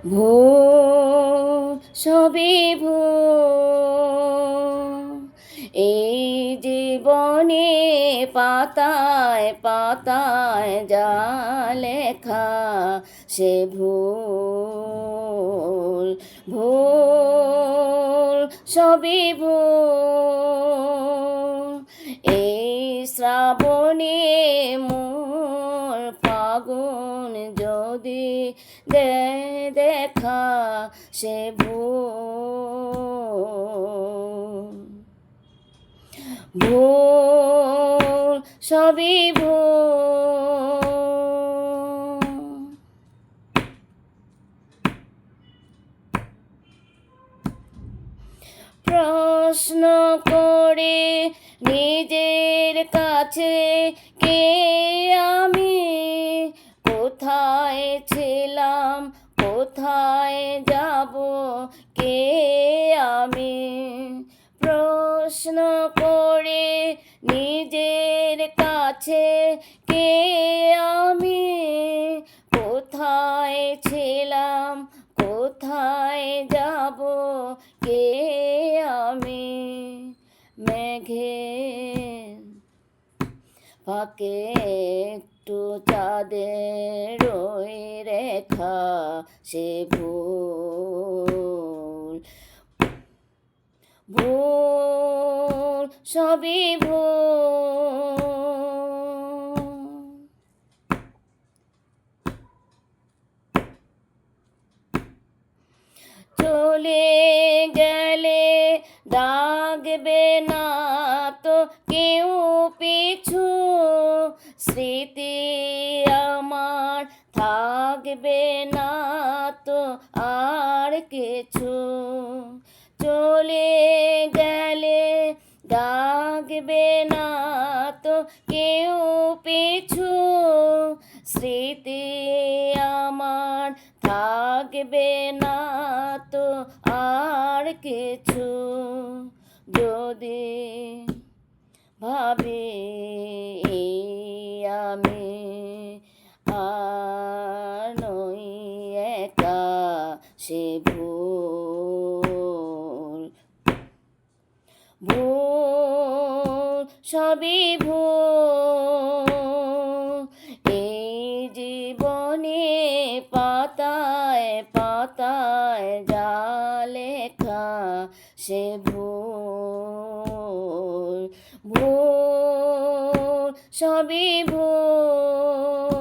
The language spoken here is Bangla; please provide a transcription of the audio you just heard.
ভুল সবই ভুল, এই জীবনে পাতায় পাতায় যা লেখা সে ভুল। ভুল সবই ভুল, এই শ্রাবণে মোর ফাগুন যদি দেখা সে ভুল। ভুল সবই ভুল। প্রশ্ন করে নিজের কাছে কে আমি, কোথায় ছিলাম কোথায় যাব, কে আমি। প্রশ্ন করে নিজের কাছে কে আমি, কোথায় ছিলাম কোথায় যাব, কে আমি। মেঘের ফাঁকে একটু চাঁদের ওই রেখা সে ভুল। ভুল সবই ভুল। চলে গেলে ডাকবে না তো কেউ পিছু, স্মৃতি আমার থাকবে না তো আর কিছু। চলে গেলে ডাকবে না তো কেউ পিছু, স্মৃতি আমার থাকবে না তো আর কিছু। যদি ভাবি আমি আর নই একা সে ভুল। ভুল সবই ভুল, এই জীবনে পাতায় পাতায় যা লেখা সে ভুল। ভুল সবই ভুল।